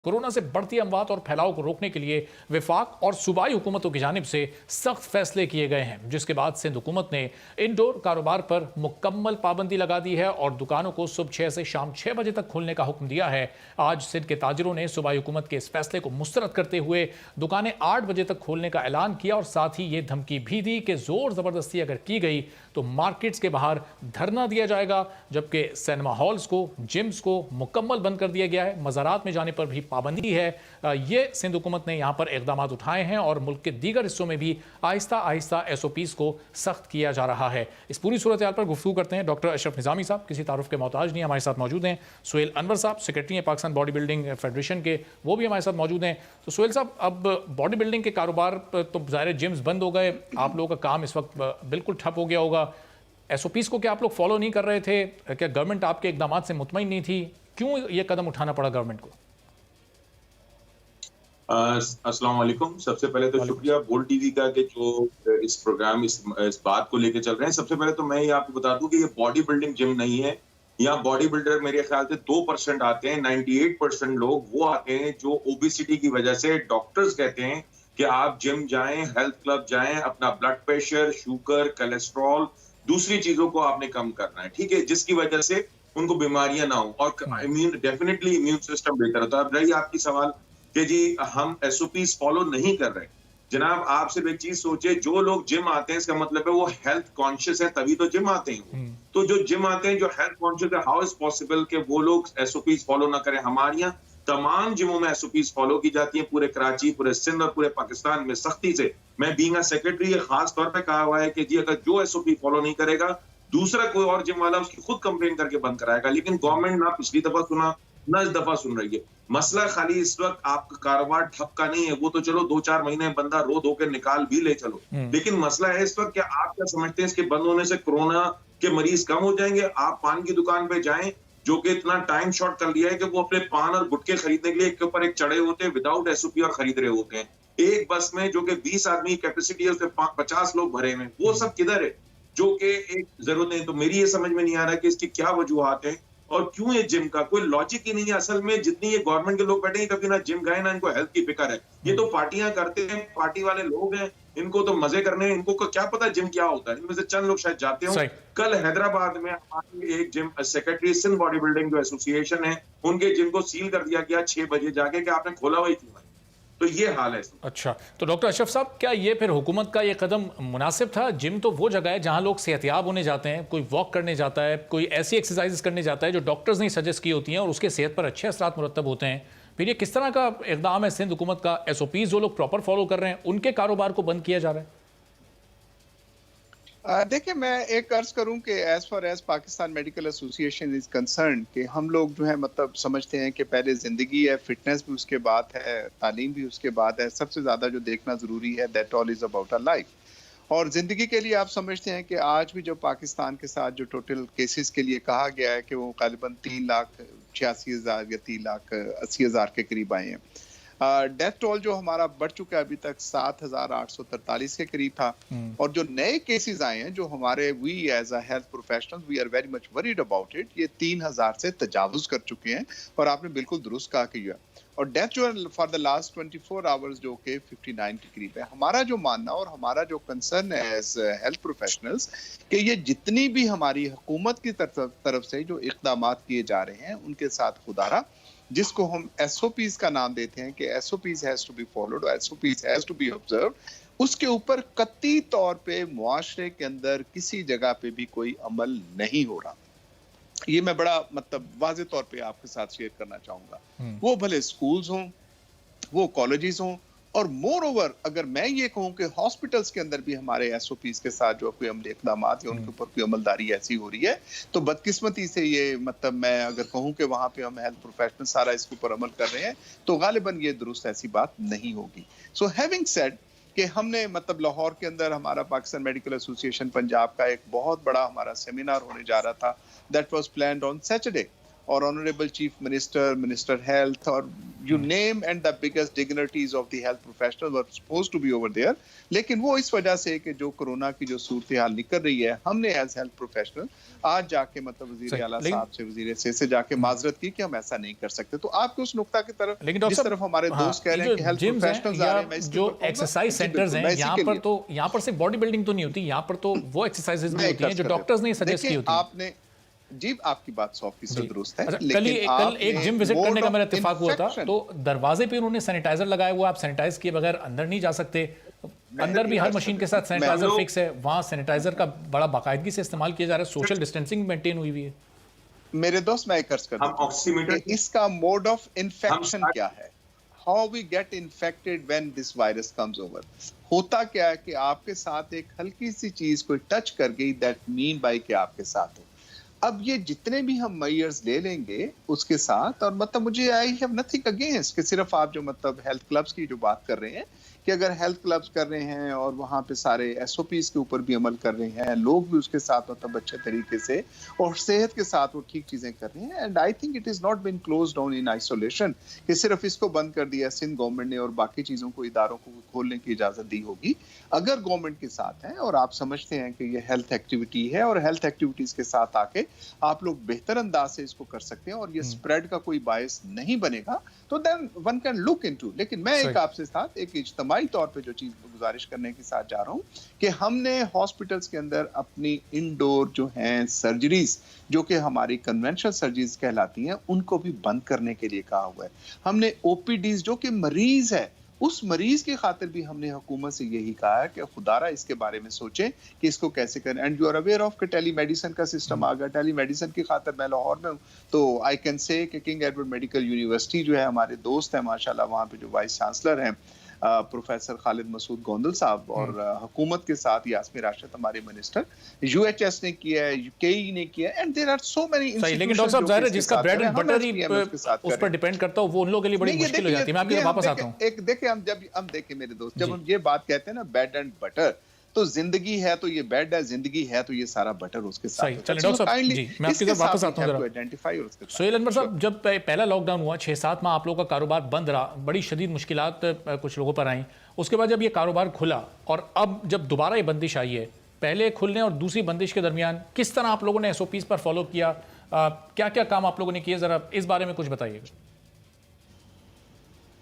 Corona से बढ़ती अमवात और फैलाव को रोकने के लिए वफाक और सूबाई हुकूमतों की जानिब से सख्त फैसले किए गए हैं, जिसके बाद सिंध हुकूमत ने इंडोर कारोबार पर मुकम्मल पाबंदी लगा दी है और दुकानों को सुबह 6 से शाम 6 बजे तक खोलने का हुक्म दिया है। आज सिंध के ताजिरों ने सूबाई हुकूमत के इस फैसले को मुस्तरद करते हुए दुकानें 8 बजे तक खोलने का ऐलान किया और साथ ही ये धमकी भी दी कि जोर जबरदस्ती अगर की गई तो मार्केट्स के बाहर धरना दिया जाएगा, जबकि सिनेमा हॉल्स को, जिम्स को मुकम्मल बंद कर दिया गया है। मज़ारात में जाने पर भी पाबंदी है। ये सिंध हुकूमत ने यहाँ पर इकदाम उठाए हैं और मुल्क के दीगर हिस्सों में भी आहिस्ता आहिस्ता SOPs को सख्त किया जा रहा है। इस पूरी सूरत हाल पर गुफ्तगू करते हैं डॉक्टर अशरफ निज़ामी साहब, किसी तारुफ के मोहताज नहीं, हमारे साथ मौजूद हैं। सुहेल अनवर साहब, सेक्रेटरी हैं पाकिस्तान बॉडी बिल्डिंग फेडरेशन के, वो भी हमारे साथ मौजूद हैं। तो सुहेल साहब, अब बॉडी बिल्डिंग के कारोबार तो ज़ाहिर जिम्स बंद हो गए, आप लोगों का काम इस वक्त बिल्कुल ठप हो गया होगा। SOPs को क्या आप लोग फॉलो नहीं कर रहे थे? क्या गवर्नमेंट आपके इकदाम से मुतमईन नहीं थी? क्यों ये कदम उठाना पड़ा गवर्नमेंट को? अस्सलाम वालेकुम। सबसे पहले तो शुक्रिया बोल्ड टीवी का कि जो इस प्रोग्राम इस बात को लेकर चल रहे हैं। सबसे पहले तो मैं ये आपको बता दूं कि ये बॉडी बिल्डिंग जिम नहीं है। यहाँ बॉडी बिल्डर मेरे ख्याल से 2% आते हैं। 98% लोग वो आते हैं जो ओबेसिटी की वजह से डॉक्टर्स कहते हैं कि आप जिम जाएं, हेल्थ क्लब जाएं, अपना ब्लड प्रेशर, शुगर, कोलेस्ट्रॉल, दूसरी चीजों को आपने कम करना है, ठीक है, जिसकी वजह से उनको बीमारियां ना हो और डेफिनेटली इम्यून सिस्टम बेहतर होता है। अब रही आपकी सवाल कि जी हम SOPs फॉलो नहीं कर रहे, जनाब आप सिर्फ एक चीज सोचिए, जो लोग जिम आते हैं इसका मतलब है वो हेल्थ कॉन्शियस है, तभी तो जिम आते हैं। तो जो जिम आते हैं जो हेल्थ कॉन्शियस है, हाउ इज पॉसिबल कि वो लोग SOPs फॉलो ना करें? हमारे यहाँ तमाम जिमों में SOPs फॉलो की जाती है, पूरे कराची, पूरे सिंध और पूरे पाकिस्तान में सख्ती से। मैं बीइंग अ सेक्रेटरी खास तौर पर कहा हुआ है कि जी अगर जो SOP फॉलो नहीं करेगा, दूसरा कोई और जिम वाला उसकी खुद कंप्लेन करके बंद कराएगा। लेकिन गवर्नमेंट ना पिछली दफा सुना ना इस दफा सुन रही है। मसला खाली इस वक्त आपका कारोबार ठप का नहीं है, वो तो चलो 2-4 महीने बंदा रो धो के निकाल भी ले चलो, लेकिन मसला है इस वक्त क्या आप क्या समझते हैं इसके बंद होने से कोरोना के मरीज कम हो जाएंगे? आप पान की दुकान पे जाएं, जो कि इतना टाइम शॉर्ट कर लिया है कि वो अपने पान और गुटके खरीदने के लिए एक के ऊपर एक चढ़े होते हैं, विदाउट SOP और खरीद रहे होते हैं। एक बस में जो कि 20 आदमी कैपेसिटी है उसमें 50 लोग भरे हुए, वो सब किधर है? जो कि एक जरूरत नहीं। तो मेरी ये समझ में नहीं आ रहा कि इसकी क्या वजूहत है और क्यों ये जिम का कोई लॉजिक ही नहीं है। असल में जितनी ये गवर्नमेंट के लोग बैठे हैं, कभी ना जिम गए ना इनको हेल्थ की फिक्र है। ये तो पार्टियां करते हैं, पार्टी वाले लोग हैं, इनको तो मजे करने हैं, इनको क्या पता जिम क्या होता है। इनमें से चंद लोग शायद जाते हो। कल हैदराबाद में हमारी एक gym secretary Sindh body building जो एसोसिएशन है, उनके जिम को सील कर दिया गया 6 बजे जाके कि आपने खोला हुआ ही क्यों है। तो ये हाल है। अच्छा, तो डॉक्टर अशरफ साहब, क्या ये फिर हुकूमत का ये कदम मुनासिब था? जिम तो वो जगह है जहां लोग सेहतियाब होने जाते हैं, कोई वॉक करने जाता है, कोई ऐसी एक्सरसाइज करने जाता है जो डॉक्टर्स ने सजेस्ट की होती हैं और उसके सेहत पर अच्छे असरात मुरतब होते हैं। फिर ये किस तरह का इकदाम है सिंध हुकूमत का? SOPs जो लोग प्रॉपर फॉलो कर रहे हैं उनके कारोबार को बंद किया जा रहा है? देखिए, मैं एक अर्ज करूं कि as far as Pakistan medical association is concern कि हम लोग जो है मतलब समझते हैं कि पहले जिंदगी है, फिटनेस भी उसके बाद है, तालीम भी उसके बाद है, सबसे ज्यादा जो देखना जरूरी है that all is about a life. और जिंदगी के लिए आप समझते हैं कि आज भी जो पाकिस्तान के साथ जो टोटल केसेस के लिए कहा गया है कि वो करीबन 3,86,000 या 3,80,000 के करीब आए हैं। डेथ टोल जो हमारा बढ़ चुका है अभी तक 7,843 के करीब था। और जो नए केसेस आए हैं जो हमारे we as a health professional we are very much worried about it, ये 3,000 से तजावुज कर चुके हैं। और आपने बिल्कुल दुरुस्त कहा कि और डेथ जो फॉर द लास्ट 24 आवर्स जो कि 59 के करीब है। हमारा जो मानना और हमारा जो कंसर्न है एज हेल्थ प्रोफेशनल्स कि ये जितनी भी हमारी हुकूमत की तरफ से जो इक़दाम किए जा रहे हैं उनके साथ खुदारा, जिसको हम SOPs का नाम देते हैं कि SOPs has to be followed और SOPs has to be observed, उसके ऊपर कतई तौर पे मुआशरे के अंदर किसी जगह पे भी कोई अमल नहीं हो रहा। ये मैं बड़ा मतलब वाज़े तौर पे आपके साथ शेयर करना चाहूंगा। वो भले स्कूल्स हों, वो कॉलेजेस हों, और मोर ओवर अगर मैं ये कहूं कि हॉस्पिटल्स के अंदर भी हमारे SOPs के साथ जो कोई अमली इक़दाम या उनके ऊपर कोई अमलदारी ऐसी हो रही है, तो बदकिस्मती से ये मतलब मैं अगर कहूं कि वहां पे हम हेल्थ प्रोफेशनल सारा इसके ऊपर अमल कर रहे हैं, तो गालिबन ये दुरुस्त ऐसी बात नहीं होगी। सो हैविंग सेड कि हमने मतलब लाहौर के अंदर हमारा पाकिस्तान मेडिकल एसोसिएशन पंजाब का एक बहुत बड़ा हमारा सेमिनार होने जा रहा था, that was planned on Saturday. और honourable chief minister, minister health और you name and the biggest dignitaries of the health professional were supposed to be over there. लेकिन वो इस वजह से कि जो कोरोना की जो सूरत हाल निकल रही है, हमने एज हेल्थ प्रोफेशनल आज जाके मतलब वजीर आला साहब से, वजीर से जाके माजरत की कि हम ऐसा नहीं कर सकते। तो आपके उस नुक्ता की तरफ, जिस तरफ हमारे दोस्त कह रहे हैं कि हेल्थ प्रोफेशनल्स आ रहे हैं, जो एक्सरसाइज सेंटर्स हैं, यहाँ पर सिर्फ बॉडी बिल्डिंग तो नहीं होती, यहाँ पर तो वो एक्सरसाइजेज भी होती हैं जो डॉक्टर्स ने सजेस्ट की होती है। आपने जी, आपकी बात 100% दुरुस्त है। कल एक जिम विजिट करने का मेरा इत्तेफाक हुआ था, तो दरवाजे पे उन्होंने सैनिटाइजर लगाया हुआ, आप सैनिटाइज किए बगैर अंदर नहीं जा सकते। अंदर भी हर मशीन के साथ सैनिटाइजर फिक्स है, वहां सैनिटाइजर का बड़ा बाकायदगी से इस्तेमाल किया जा रहा है, सोशल डिस्टेंसिंग मेंटेन हुई है। मेरे दोस्त, मैं अर्ज कर दूं, इसका मोड ऑफ इन्फेक्शन क्या है, how we get infected when this virus comes over. होता क्या है कि आपके साथ एक हल्की सी चीज कोई टच कर गई, दैट मीन बाय कि आपके साथ हो। अब ये जितने भी हम मेजर्स ले लेंगे उसके साथ, और मतलब मुझे आई हैव नथिंग अगेंस्ट कि सिर्फ आप जो मतलब हेल्थ क्लब्स की जो बात कर रहे हैं, कि अगर हेल्थ क्लब्स कर रहे हैं और वहाँ पे सारे SOPs के ऊपर भी अमल कर रहे हैं, लोग भी उसके साथ मतलब अच्छे तरीके से और सेहत के साथ वो ठीक चीजें कर रहे हैं, and I think it is not been close down in isolation कि सिर्फ इसको बंद कर दिया सिंध गवर्नमेंट ने और बाकी चीजों को, इदारों को खोलने की इजाजत दी होगी। अगर गवर्नमेंट के साथ है और आप समझते हैं कि ये हेल्थ एक्टिविटी है और हेल्थ एक्टिविटीज के साथ आके आप लोग बेहतर अंदाज से इसको कर सकते हैं और ये स्प्रेड का कोई बायस नहीं बनेगा, तो then one can look into. लेकिन मैं एक आपसे साथ एक इज्तिमाई तौर पे जो चीज गुजारिश करने के साथ जा रहा हूँ कि हमने हॉस्पिटल्स के अंदर अपनी इंडोर जो हैं सर्जरीज, जो कि हमारी कन्वेंशनल सर्जरीज कहलाती हैं, उनको भी बंद करने के लिए कहा हुआ है। हमने OPDs जो कि मरीज है, उस मरीज की खातिर भी हमने हुकूमत से यही कहा है कि खुदारा इसके बारे में सोचें कि इसको कैसे करें। And you are aware of कि टेली मेडिसिन का सिस्टम आ गया। टेली मेडिसिन की खातिर मैं लाहौर में हूँ, तो आई कैन से कि किंग एडवर्ड मेडिकल यूनिवर्सिटी जो है, हमारे दोस्त है माशाल्लाह, वहाँ पे जो वाइस चांसलर हैं प्रोफेसर खालिद मसूद गोंदल साहब, और हुकूमत के साथ यास्मीन राशिद हमारे मिनिस्टर, UHS ने किया है, UKE ने किया है, and there are so many institutions. लेकिन डॉक्टर साहब, जाहिर है जिसका ब्रेड एंड बटर ही उस पर डिपेंड करता हो, वो उन लोगों के लिए बड़ी मुश्किल हो जाती है। मैं आपके वापस आता हूं। एक देखिए, हम देखिए मेरे दोस्त, जब हम ये बात कहते हैं ना ब्रेड एंड बटर, तो जिंदगी है तो ये बेड है, जिंदगी है तो ये सारा बटर उसके साथ। सही, चलिए डॉक्टर साहब जी, मैं आपकी तरफ वापस आता हूं। सोहेल अनवर साहब, जब पहला लॉकडाउन हुआ, 6-7 माह आप लोगों का कारोबार बंद रहा, बड़ी शदीद मुश्किलात कुछ लोगों पर आई। उसके बाद जब ये कारोबार खुला और अब जब दोबारा ये बंदिश आई है, पहले खुलने और दूसरी बंदिश के दरमियान किस तरह आप लोगों ने SOPs पर फॉलो किया, क्या क्या काम आप लोगों ने किए, जरा इस बारे में कुछ बताइएगा।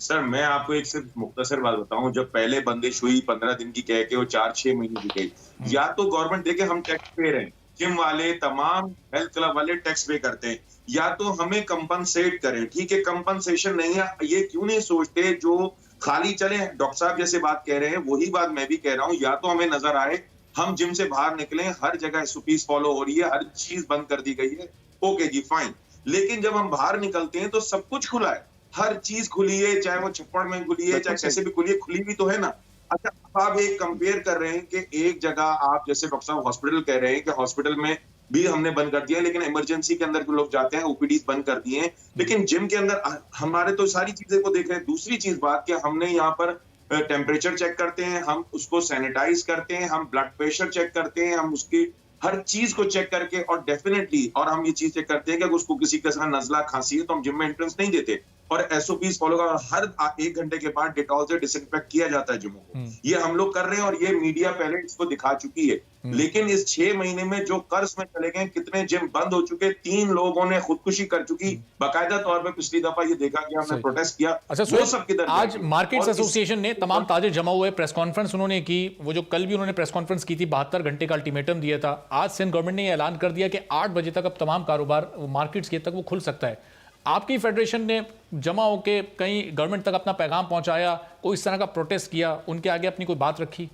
सर, मैं आपको एक सिर्फ मुख्तसर बात बताऊं, जब पहले बंदिश हुई 15 दिन की कह के वो 4-6 महीने की गई, या तो गवर्नमेंट देखे हम टैक्स पे रहे, जिम वाले तमाम हेल्थ क्लब वाले टैक्स पे करते हैं, या तो हमें कंपनसेट करें। ठीक है, कंपनसेशन नहीं है, ये क्यों नहीं सोचते जो खाली चले। डॉक्टर साहब जैसे बात कह रहे हैं, वही बात मैं भी कह रहा हूँ, या तो हमें नजर आए हम जिम से बाहर निकले, हर जगह SOPs फॉलो हो रही है, हर चीज बंद कर दी गई है, ओके जी फाइन। लेकिन जब हम बाहर निकलते हैं तो सब कुछ खुला है, हर चीज खुली है, चाहे वो छप्पड़ में खुली है, चाहे कैसे भी खुली है, खुली भी तो है ना। अच्छा, आप एक कंपेयर कर रहे हैं कि एक जगह आप जैसे डॉक्टर साहब हॉस्पिटल कह रहे हैं कि हॉस्पिटल में भी हमने बंद कर दिया, लेकिन इमरजेंसी के अंदर जो लोग जाते हैं OPDs बंद कर दिए हैं, लेकिन जिम के अंदर हमारे तो सारी चीजें को देख रहे हैं। दूसरी चीज बात कि हमने यहाँ पर टेम्परेचर चेक करते हैं, हम उसको सैनिटाइज करते हैं, हम ब्लड प्रेशर चेक करते हैं, हम उसकी हर चीज को चेक करके, और डेफिनेटली और हम ये चीज चेक करते हैं कि अगर उसको किसी का नजला खांसी है तो हम जिम में एंट्रेंस नहीं देते, और SOPs फॉलो कर, और हर 1 घंटे के बाद डिटॉल से डिसइंफेक्ट किया जाता है जिमों को। ये हम लोग कर रहे हैं और ये मीडिया पहले इसको दिखा चुकी है। लेकिन इस 6 महीने में जो कर्ज में चले गए, कितने जिम बंद हो चुके, 3 लोगों ने खुदकुशी कर चुकी बाकायदा तौर पे। पिछली दफा ये देखा कि हमने प्रोटेस्ट किया। अच्छा, वो सब किधर? आज मार्केट्स एसोसिएशन ने तमाम ताजिर जमा हुए, प्रेस कॉन्फ्रेंस उन्होंने की, वो जो कल भी उन्होंने प्रेस कॉन्फ्रेंस की थी, 72 घंटे का अल्टीमेटम दिया था। आज सिंध गवर्नमेंट ने ऐलान कर दिया कि 8 बजे तक अब तमाम कारोबार मार्केट्स के तक वो खुल सकता है। आपकी फेडरेशन ने जमा होकर कहीं गवर्नमेंट तक अपना पैगाम पहुंचाया, कोई इस तरह का प्रोटेस्ट किया, उनके आगे अपनी कोई बात रखी?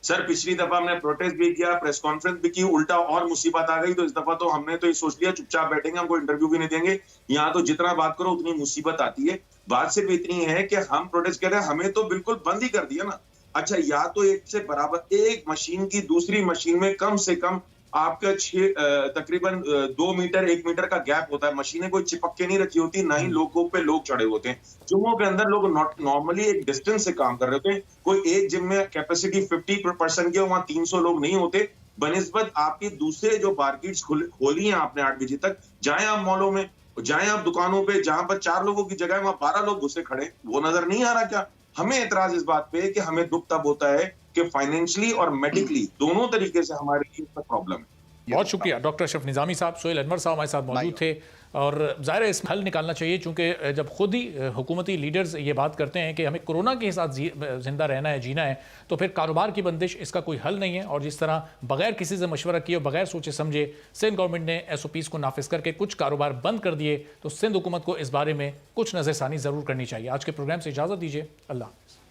सर, पिछली दफा हमने प्रोटेस्ट भी किया, प्रेस कॉन्फ्रेंस भी की, उल्टा और मुसीबत आ गई, तो इस दफा तो हमने तो ये सोच लिया चुपचाप बैठेंगे, हमको इंटरव्यू भी नहीं देंगे। यहाँ तो जितना बात करो उतनी मुसीबत आती है। बात सिर्फ इतनी है कि हम प्रोटेस्ट कर रहे हैं, हमें तो बिल्कुल बंद ही कर दिया ना। अच्छा, या तो एक से बराबर एक मशीन की दूसरी मशीन में कम से कम आपका तकरीबन 2 मीटर 1 मीटर का गैप होता है। मशीनें कोई चिपक के नहीं रखी होती, ना ही लोगों पे लोग चढ़े होते हैं। जिमों के अंदर लोग नॉर्मली एक डिस्टेंस से काम कर रहे होते हैं। कोई एक जिम में कैपेसिटी 50% की हो, वहां 300 लोग नहीं होते, बनिस्बत आपकी दूसरे जो मार्केट्स खोली हैं आपने 8 बजे तक, जाएं आप मॉलों में, जाएं आप दुकानों पे, जहां पर 4 लोगों की जगह वहां 12 लोग घुसे खड़े, वो नजर नहीं आ रहा क्या? हमें एतराज इस बात पे है कि हमें दुख तब होता है कि फाइनेंशियली और मेडिकली दोनों तरीके से हमारे लिए इसका प्रॉब्लम है। बहुत शुक्रिया डॉक्टर अशरफ निज़ामी साहब। सोहेल अनवर साहब हमारे साथ मौजूद थे और ज़ाहिर है इसमें हल निकालना चाहिए, चूँकि जब खुद ही हुकूमती लीडर्स ये बात करते हैं कि हमें कोरोना के साथ ज़िंदा रहना है, जीना है, तो फिर कारोबार की बंदिश इसका कोई हल नहीं है। और जिस तरह बगैर किसी से मशवरा किए, बगैर सोचे समझे सिंध गवर्नमेंट ने SOPs को नाफिज करके कुछ कारोबार बंद कर दिए, तो सिंध हुकूमत को इस बारे में कुछ नज़रसानी ज़रूर करनी चाहिए। आज के प्रोग्राम से इजाज़त दीजिए। अल्लाह।